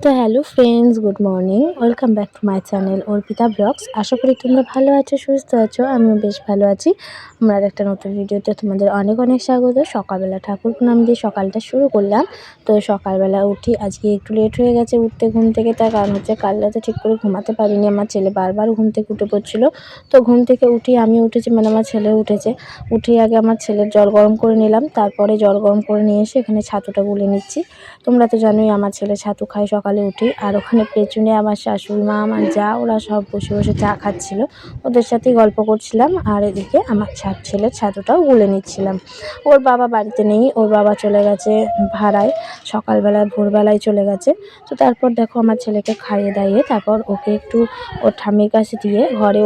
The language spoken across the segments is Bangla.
তো hello friends, good morning. Welcome back to my channel Arpita blogs. আশা করি তোমরা ভালো আছো, সুস্থ আছো। আমিও বেশ ভালো আছি। আমার একটা নতুন ভিডিওতে তোমাদের অনেক অনেক স্বাগত। সকালবেলা ঠাকুর প্রণাম দিয়ে সকালটা শুরু করলাম। তো সকালবেলা উঠি, আজকে একটু লেট হয়ে গেছে উঠতে ঘুম থেকে। তার কারণ হচ্ছে কাল রাতে ঠিক করে ঘুমাতে পারিনি। আমার ছেলে বারবার ঘুম থেকে উঠে পড়ছিল। তো ঘুম থেকে উঠি, আমি উঠেছি মানে আমার ছেলে উঠেছে। উঠেই আগে আমার ছেলের জল গরম করে নিলাম, তারপরে জল গরম করে নিয়ে এসে এখানে ছাতুটা গুলে নিচ্ছি। তোমরা তো জানোই আমার ছেলে ছাতু খায় সকালে উঠি। আর ওখানে পেছনে আমার শাশুড়ি মা, আমার যা, ওরা সব বসে বসে চা খাচ্ছিল, ওদের সাথেই গল্প করছিলাম। আর এদিকে আমার ছেলের ছাতুটাও গুলে নিচ্ছিলাম। ওর বাবা বাড়িতে নেই, ওর বাবা চলে গেছে ভাড়ায়, সকালবেলায় ভোরবেলায় চলে গেছে। তো তারপর দেখো আমার ছেলেকে খাইয়ে দাইয়ে তারপর ওকে একটু ওর ঠাম্মির কাছে দিয়ে ঘরে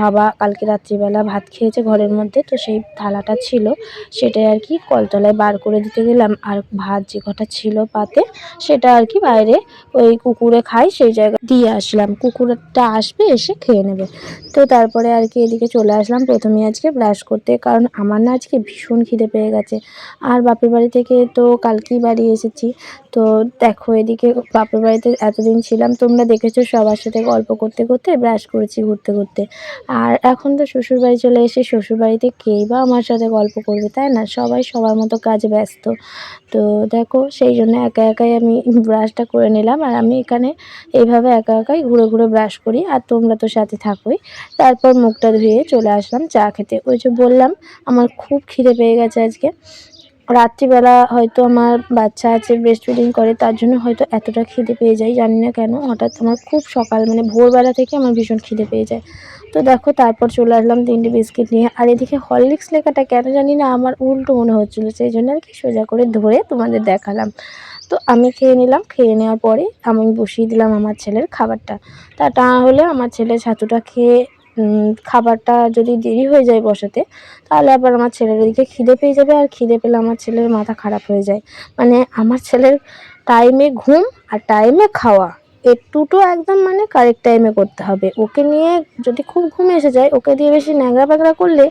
বাবা কালকে রাত্রিবেলা ভাত খেয়েছে ঘরের মধ্যে, তো সেই থালাটা ছিল সেটাই আর কি কলতলায় বার করে দিতে গেলাম। আর ভাত যে কটা ছিল পাতে সেটা আর কি বাইরে ওই কুকুরে খায় সেই জায়গায় দিয়ে আসলাম, কুকুরটা আসবে এসে খেয়ে নেবে। তো তারপরে আর কি এদিকে চলে আসলাম প্রথমে আজকে ব্রাশ করতে, কারণ আমার না আজকে ভীষণ খিদে পেয়ে গেছে। আর বাপের বাড়ি থেকে তো কালকেই বাড়ি এসেছি। তো দেখো এদিকে বাপের বাড়িতে এতদিন ছিলাম, তোমরা দেখেছো সবার সাথে গল্প করতে করতে ব্রাশ করেছি ঘুরতে ঘুরতে। আর এখন তো শ্বশুরবাড়ি চলে এসে শ্বশুরবাড়িতে কেই বা আমার সাথে গল্প করবে, তাই না? সবাই সবার মতো কাজে ব্যস্ত। তো দেখো সেই জন্য একা একাই আমি ব্রাশটা করে নিলাম। আর আমি এখানে এইভাবে একা একাই ঘুরে ঘুরে ব্রাশ করি, আর তোমরা তো সাথে থাকোই। তারপর মুখটা ধুয়ে চলে আসলাম চা খেতে। ওই যে বললাম আমার খুব খিদে পেয়ে গেছে আজকে। রাত্রিবেলা হয়তো আমার বাচ্চা আছে, ব্রেস্ট ফিডিং করে, তার জন্য হয়তো এতটা খিদে পেয়ে যায়, জানি না কেন। হঠাৎ আমার খুব সকাল মানে ভোরবেলা থেকে আমার ভীষণ খিদে পেয়ে যায়। তো দেখো তারপর চলে আসলাম 3টে বিস্কিট নিয়ে। আর এদিকে হরলিক্স লেখাটা কেন জানি না আমার উল্টো মনে হচ্ছিলো, সেই জন্য আর কি সোজা করে ধরে তোমাদের দেখালাম। তো আমি খেয়ে নিলাম, খেয়ে নেওয়ার পরে আমি বসিয়ে দিলাম আমার ছেলের খাবারটা। তা হলে আমার ছেলে ছাতুটা খেয়ে খাবারটা যদি দেরি হয়ে যায় বসাতে, তাহলে আবার আমার ছেলের এদিকে খিদে পেয়ে যাবে। আর খিদে পেলে আমার ছেলের মাথা খারাপ হয়ে যায়। মানে আমার ছেলের টাইমে ঘুম আর টাইমে খাওয়া, এই দুটো একদম মানে কারেক্ট টাইমে করতে হবে। ওকে নিয়ে যদি খুব ঘুম এসে যায়, ওকে দিয়ে বেশি ন্যাংরা প্যাংরা করলে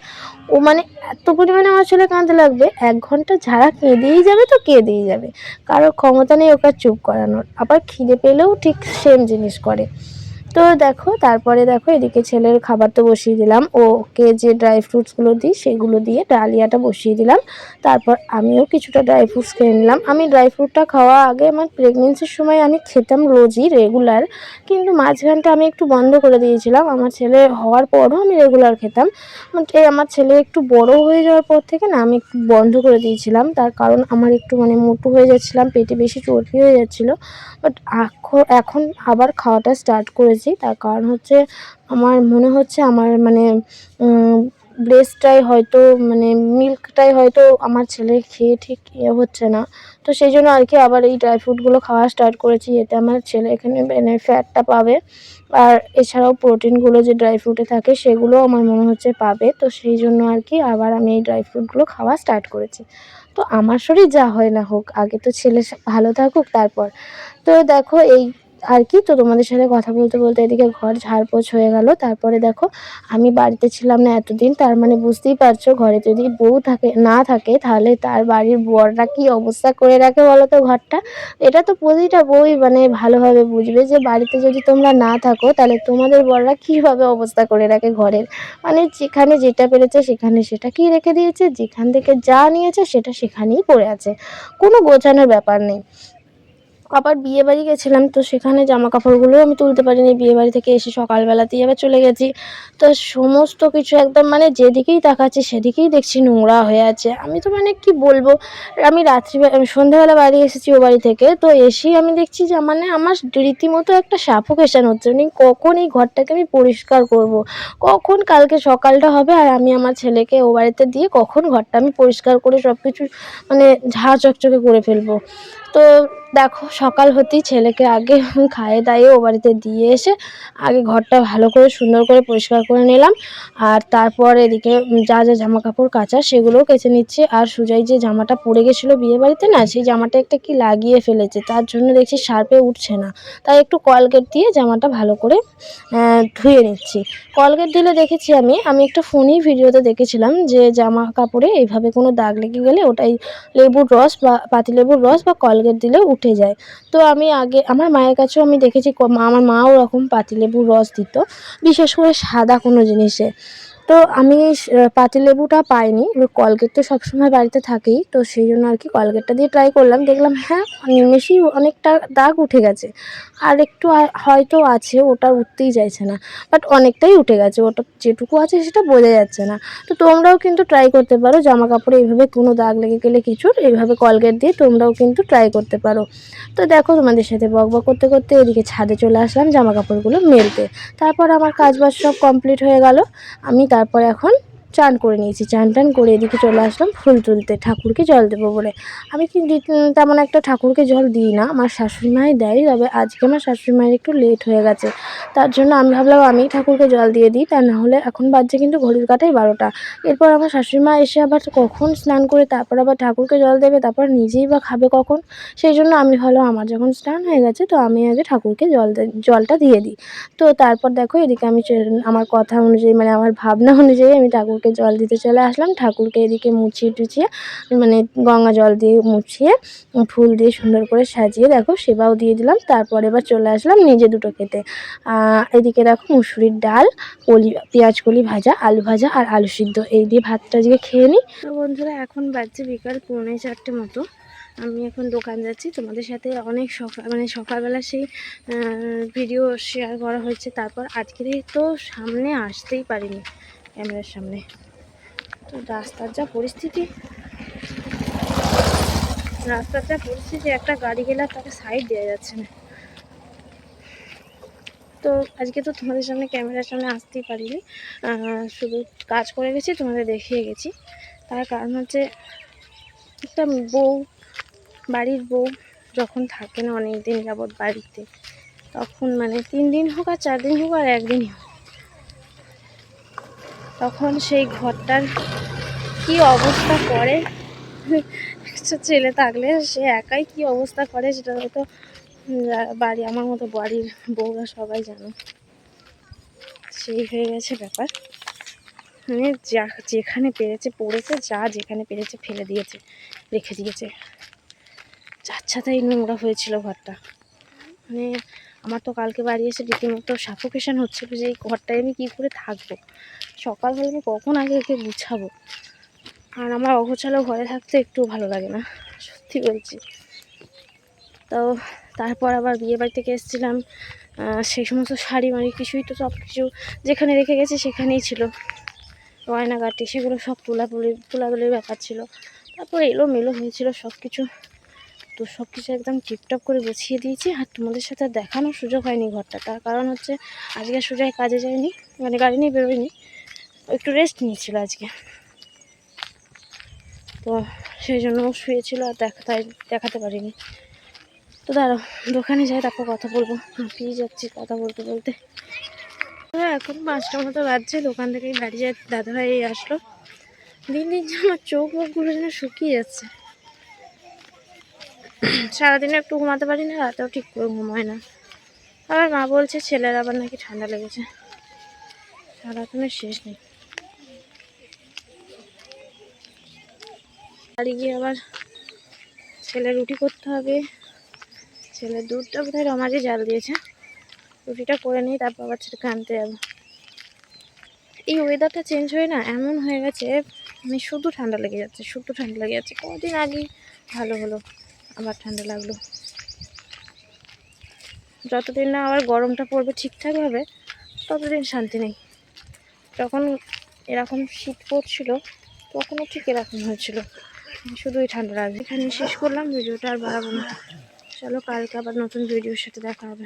ও মানে এত পরিমাণে আমার ছেলে কাঁদতে লাগবে, 1 ঘন্টা ঝাড়া কেঁদেই যাবে, তো কেঁদেই যাবে। কারোর ক্ষমতা নেই ওকে চুপ করানোর। আবার খিদে পেলেও ঠিক সেম জিনিস করে। তো দেখো তারপরে দেখো এদিকে ছেলের খাবার তো বসিয়ে দিলাম, ওকে যে ড্রাই ফ্রুটসগুলো দিই সেগুলো দিয়ে ডালিয়াটা বসিয়ে দিলাম। তারপর আমিও কিছুটা ড্রাই ফ্রুটস খেয়ে নিলাম। আমি ড্রাই ফ্রুটটা খাওয়া আগে আমার প্রেগনেন্সির সময় আমি খেতাম রোজই রেগুলার, কিন্তু মাঝখানটা আমি একটু বন্ধ করে দিয়েছিলাম। আমার ছেলে হওয়ার পরও আমি রেগুলার খেতাম, বাট এই আমার ছেলে একটু বড় হয়ে যাওয়ার পর থেকে না আমি একটু বন্ধ করে দিয়েছিলাম। তার কারণ আমার একটু মানে মোটু হয়ে যাচ্ছিলাম, পেটে বেশি চর্বি হয়ে যাচ্ছিলো। বাট এখন আবার খাওয়াটা স্টার্ট করেছি। তার কারণ হচ্ছে আমার মনে হচ্ছে আমার মানে ব্রেস্টটাই হয়তো মানে মিল্কটাই হয়তো আমার ছেলের খেয়ে ঠিক হচ্ছে না। তো সেই জন্য আর কি আবার এই ড্রাই ফ্রুটগুলো খাওয়া স্টার্ট করেছি, এতে আমার ছেলে এখানে মানে ফ্যাটটা পাবে। আর এছাড়াও প্রোটিনগুলো যে ড্রাই ফ্রুটে থাকে সেগুলোও আমার মনে হচ্ছে পাবে। তো সেই জন্য আর কি আবার আমি এই ড্রাই ফ্রুটগুলো খাওয়া স্টার্ট করেছি। তো আমার শরীর যা হয় না হোক, আগে তো ছেলে ভালো থাকুক তারপর। তো দেখো এই আর কি, তো তোমাদের সাথে কথা বলতে বলতে এদিকে ঘর ঝাড়পোছ হয়ে গেল। তারপরে দেখো আমি বাড়িতে ছিলাম না এতদিন, তার মানে বুঝতেই পারছো ঘরে যদি বউ থাকে না থাকে তাহলে তার বাড়ির বররা কি অবস্থা করে রাখে বলো তো ঘরটা। এটা তো প্রতিটা বউই মানে ভালোভাবে বুঝবে যে বাড়িতে যদি তোমরা না থাকো তাহলে তোমাদের বররা কীভাবে অবস্থা করে রাখে ঘরের। মানে যেখানে যেটা পেরেছে সেখানে সেটাকেই রেখে দিয়েছে, যেখান থেকে যা নিয়েছে সেটা সেখানেই পড়ে আছে, কোনো গোছানোর ব্যাপার নেই। আবার বিয়েবাড়ি গেছিলাম, তো সেখানে জামা কাপড়গুলোও আমি তুলতে পারিনি। বিয়েবাড়ি থেকে এসে সকালবেলাতেই আবার চলে গেছি। তো সমস্ত কিছু একদম মানে যেদিকেই তাকাচ্ছি সেদিকেই দেখছি নোংরা হয়ে আছে। আমি তো মানে কি বলবো, আমি সন্ধ্যাবেলা বাড়ি এসেছি ও বাড়ি থেকে, তো এসেই আমি দেখছি যে মানে আমার রীতিমতো একটা সাফোকেশন হচ্ছে। মানে কখন এই ঘরটাকে আমি পরিষ্কার করব, কখন কালকে সকালটা হবে আর আমি আমার ছেলেকে ও বাড়িতে দিয়ে কখন ঘরটা আমি পরিষ্কার করে সব কিছু মানে ঝাঁ চকচকে করে ফেলবো। তো দেখো সকাল হতেই ছেলেকে আগে খাইয়ে দাইয়ে ও বাড়িতে দিয়ে এসে আগে ঘরটা ভালো করে সুন্দর করে পরিষ্কার করে নিলাম। আর তারপর এদিকে যা যা জামা কাপড় কাচা সেগুলোও কেচে নিচ্ছি। আর সুজাই যে জামাটা পরে গেছিলো বিয়ে বাড়িতে না, সেই জামাটা একটা কি লাগিয়ে ফেলেছে, তার জন্য দেখছি শার্পে উঠছে না। তাই একটু কলগেট দিয়ে জামাটা ভালো করে ধুয়ে নিচ্ছি। কলগেট দিলে দেখেছি আমি একটা ফোনে ভিডিওতে দেখেছিলাম যে জামা কাপড়ে এইভাবে কোনো দাগ লেগে গেলে ওটাই লেবুর রস বা পাতিলেবুর রস বা কলগেট কলগেট দিলে উঠে যায়। তো আমি আগে আমার মায়ের কাছেও আমি দেখেছি আমার মাও ওরকম পাতিলেবুর রস দিত, বিশেষ করে সাদা কোনো জিনিসে। তো আমি পাতিলেবুটা পাইনি, কলগেট তো সবসময় বাড়িতে থাকেই, তো সেই জন্য আর কি কলগেটটা দিয়ে ট্রাই করলাম, দেখলাম হ্যাঁ নিমেষেই অনেকটা দাগ উঠে গেছে। আর একটু হয়তো আছে, ওটা উঠতেই চাইছে না, বাট অনেকটাই উঠে গেছে, ওটা যেটুকু আছে সেটা বোঝা যাচ্ছে না। তো তোমরাও কিন্তু ট্রাই করতে পারো, জামা কাপড়ে এইভাবে কোনো দাগ লেগে গেলে কিছুর এইভাবে কলগেট দিয়ে তোমরাও কিন্তু ট্রাই করতে পারো। তো দেখো তোমাদের সাথে বকবক করতে করতে এদিকে ছাদে চলে আসলাম জামা কাপড়গুলো মেলতে। তারপর আমার কাজবাজ সব কমপ্লিট হয়ে গেল। আমি তারপর এখন চান করে নিয়েছি, চান টান করে এদিকে চলে আসলাম ফুল তুলতে, ঠাকুরকে জল দেবো বলে। আমি কিন্তু তেমন একটা ঠাকুরকে জল দিই না, আমার শাশুড়ি মাই দেয়, তবে আজকে আমার শাশুড়ি মায়ের একটু লেট হয়ে গেছে, তার জন্য আমি ভাবলাম আমি ঠাকুরকে জল দিয়ে দিই, তা না হলে এখন বাজছে কিন্তু ঘড়ির কাঁটায় 12টা। এরপর আমার শাশুড়ি মা এসে আবার কখন স্নান করে তারপর আবার ঠাকুরকে জল দেবে, তারপর নিজেই বা খাবে কখন, সেই জন্য আমি ভাবলাম আমার যখন স্নান হয়ে গেছে তো আমি আগে ঠাকুরকে জলটা দিয়ে দিই। তো তারপর দেখো এদিকে আমি আমার কথা অনুযায়ী মানে আমার ভাবনা অনুযায়ী আমি ঠাকুরকে জল দিতে চলে আসলাম। ঠাকুরকে এদিকে মুছিয়ে টুছিয়ে মানে গঙ্গা জল দিয়ে মুছিয়ে ফুল দিয়ে সুন্দর করে সাজিয়ে দেখো সেবাও দিয়ে দিলাম। তারপর এবার চলে আসলাম নিজে দুটো খেতে। এদিকে দেখো মুসুরির ডাল, পেঁয়াজ কলি ভাজা, আলু ভাজা আর আলু সিদ্ধ, এই দিয়ে ভাতটা আজকে খেয়ে নিই। তো বন্ধুরা এখন বাজছে বিকাল 3:45 মতো। আমি এখন দোকান যাচ্ছি, তোমাদের সাথে অনেক সকালবেলা সেই ভিডিও শেয়ার করা হয়েছে, তারপর আজকে তো সামনে আসতেই পারিনি ক্যামেরার সামনে। তো রাস্তার যা পরিস্থিতি একটা গাড়ি গেলে তাকে সাইড দেওয়া যাচ্ছে না। তো আজকে তো তোমাদের সামনে ক্যামেরার সামনে আসতেই পারিনি, শুধু কাজ করে গেছি, তোমাদের দেখিয়ে গেছি। তার কারণ হচ্ছে একটা বাড়ির বউ যখন থাকে না অনেক দিন যাবৎ বাড়িতে, তখন মানে 3 দিন হোক আর 4 দিন হোক আর 1 দিনই হোক, তখন সেই ঘরটার কি অবস্থা করে, একটা ছেলে থাকলে সে একাই কি অবস্থা করে সেটা হয়তো আমার মতো বাড়ির বউরা সবাই জানে। সেই হয়ে গেছে ব্যাপার, মানে যেখানে পেরেছে পড়েছে, যেখানে পেরেছে ফেলে দিয়েছে, রেখে দিয়েছে, আচ্ছা তাই নোংরা হয়েছিল ঘরটা। মানে আমার তো কালকে বাড়ি এসে রীতিমতো সাফোকেশন হচ্ছিল যে এই ঘরটায় আমি কী করে থাকবো, সকাল হলে আমি কখন আগে একে গুছাবো। আর আমার অগোছালো ঘরে থাকতে একটু ভালো লাগে না, সত্যি বলছি। তো তারপর আবার বিয়ে বাড়ি থেকে এসেছিলাম, সেই সমস্ত শাড়ি মাড়ি কিছুই তো সব কিছু যেখানে রেখে গেছে সেখানেই ছিল, গয়নাগাটি সেগুলো সব তোলাতুলির ব্যাপার ছিল। তারপর এলোমেলো হয়েছিল সব কিছু, তো সব কিছু একদম টিপটপ করে গুছিয়ে দিয়েছি। আর তোমাদের সাথে দেখানোর সুযোগ হয়নি ঘরটা, তার কারণ হচ্ছে আজকে সোজাই কাজে যায়নি, মানে গাড়ি নিয়ে বেরোয়নি, একটু রেস্ট নিয়েছিল আজকে, তো সেই জন্য শুয়েছিল আর দেখাতে পারিনি। তো দাঁড়াও দোকানে যাই, তারপর কথা বলবো, হাঁপিয়ে যাচ্ছি কথা বলতে বলতে। এখন 5টা মতো বাজছে, দোকান থেকেই বাড়ি যায় দাদাভাই আসলো। দিন দিন আমার চোখ মুখগুলো যেন শুকিয়ে যাচ্ছে, সারাদিনে একটু ঘুমাতে পারি না, রাতেও ঠিক করে ঘুম হয় না। আবার মা বলছে ছেলের আবার নাকি ঠান্ডা লেগেছে, সারাদিনের শেষ নেই। বাড়ি গিয়ে আবার ছেলে রুটি করতে হবে, ছেলের দুধটা বোধহয় রমাজি জাল দিয়েছে, রুটিটা করে নিই তারপর আবার ছেলেকে আনতে যাবো। এই ওয়েদারটা চেঞ্জ হয়ে না এমন হয়ে গেছে, মানে শুধু ঠান্ডা লেগে যাচ্ছে, কদিন আগেই ভালো হলো, আবার ঠান্ডা লাগলো। যতদিন না আবার গরমটা পড়বে ঠিকঠাকভাবে ততদিন শান্তি নেই। যখন এরকম শীত পড়ছিল তখনও ঠিক এরকম হয়েছিল, শুধুই ঠান্ডা লাগবে। এখানে শেষ করলাম ভিডিওটা, আর বাড়াবো না। চলো কালকে আবার নতুন ভিডিওর সাথে দেখা হবে।